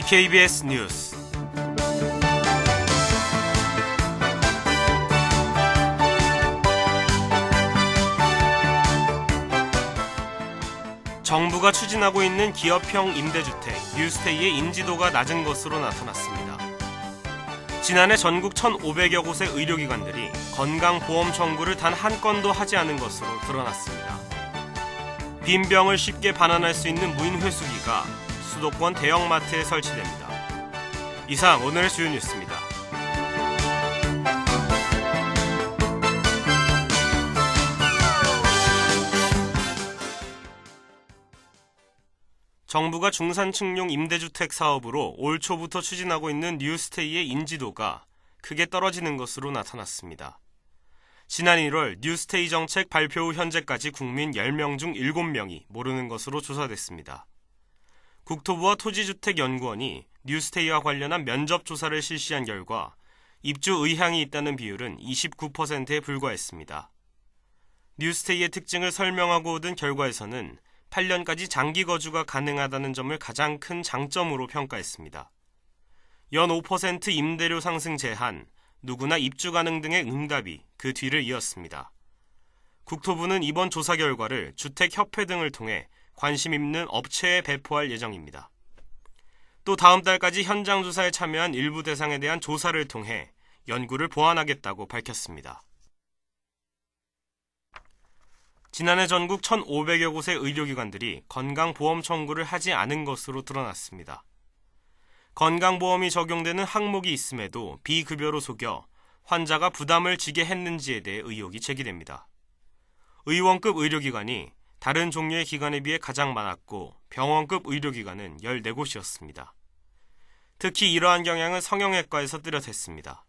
DKBS 뉴스 정부가 추진하고 있는 기업형 임대주택 뉴스테이의 인지도가 낮은 것으로 나타났습니다. 지난해 전국 1,500여 곳의 의료기관들이 건강보험 청구를 단 한 건도 하지 않은 것으로 드러났습니다. 빈병을 쉽게 반환할 수 있는 무인 회수기가 수도권 대형마트에 설치됩니다. 이상 오늘의 주요 뉴스입니다. 정부가 중산층용 임대주택 사업으로 올 초부터 추진하고 있는 뉴스테이의 인지도가 크게 떨어지는 것으로 나타났습니다. 지난 1월 뉴스테이 정책 발표 후 현재까지 국민 10명 중 7명이 모르는 것으로 조사됐습니다. 국토부와 토지주택연구원이 뉴스테이와 관련한 면접조사를 실시한 결과 입주 의향이 있다는 비율은 29%에 불과했습니다. 뉴스테이의 특징을 설명하고 얻은 결과에서는 8년까지 장기 거주가 가능하다는 점을 가장 큰 장점으로 평가했습니다. 연 5% 임대료 상승 제한, 누구나 입주 가능 등의 응답이 그 뒤를 이었습니다. 국토부는 이번 조사 결과를 주택협회 등을 통해 관심 있는 업체에 배포할 예정입니다. 또 다음 달까지 현장 조사에 참여한 일부 대상에 대한 조사를 통해 연구를 보완하겠다고 밝혔습니다. 지난해 전국 1,500여 곳의 의료기관들이 건강보험 청구를 하지 않은 것으로 드러났습니다. 건강보험이 적용되는 항목이 있음에도 비급여로 속여 환자가 부담을 지게 했는지에 대해 의혹이 제기됩니다. 의원급 의료기관이 다른 종류의 기관에 비해 가장 많았고 병원급 의료기관은 14곳이었습니다. 특히 이러한 경향은 성형외과에서 뚜렷했습니다.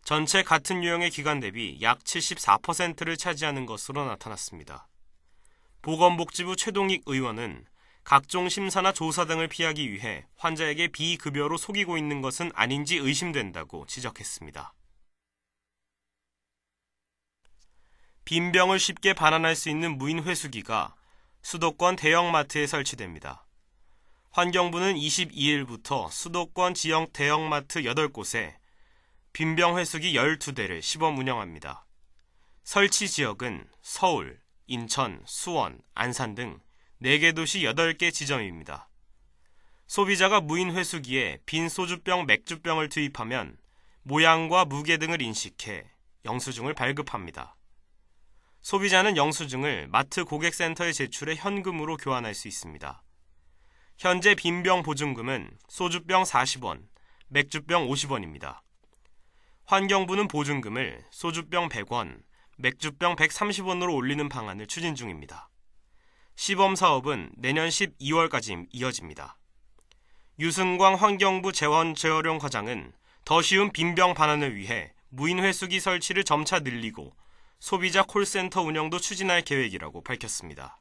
전체 같은 유형의 기관 대비 약 74%를 차지하는 것으로 나타났습니다. 보건복지부 최동익 의원은 각종 심사나 조사 등을 피하기 위해 환자에게 비급여로 속이고 있는 것은 아닌지 의심된다고 지적했습니다. 빈병을 쉽게 반환할 수 있는 무인 회수기가 수도권 대형마트에 설치됩니다. 환경부는 22일부터 수도권 지역 대형마트 8곳에 빈병 회수기 12대를 시범 운영합니다. 설치 지역은 서울, 인천, 수원, 안산 등 4개 도시 8개 지점입니다. 소비자가 무인 회수기에 빈 소주병, 맥주병을 투입하면 모양과 무게 등을 인식해 영수증을 발급합니다. 소비자는 영수증을 마트 고객센터에 제출해 현금으로 교환할 수 있습니다. 현재 빈병 보증금은 소주병 40원, 맥주병 50원입니다. 환경부는 보증금을 소주병 100원, 맥주병 130원으로 올리는 방안을 추진 중입니다. 시범 사업은 내년 12월까지 이어집니다. 유승광 환경부 재원재활용 과장은 더 쉬운 빈병 반환을 위해 무인 회수기 설치를 점차 늘리고 소비자 콜센터 운영도 추진할 계획이라고 밝혔습니다.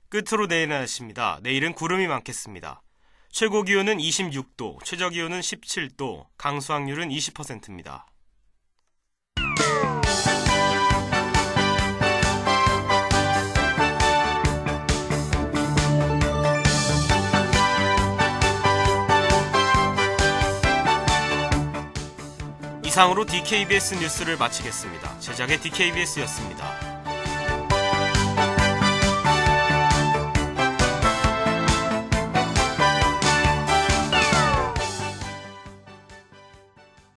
끝으로 내일 날씨입니다. 내일은 구름이 많겠습니다. 최고 기온은 26도, 최저 기온은 17도, 강수확률은 20%입니다. 이상으로 DKBS 뉴스를 마치겠습니다. 제작의 DKBS였습니다.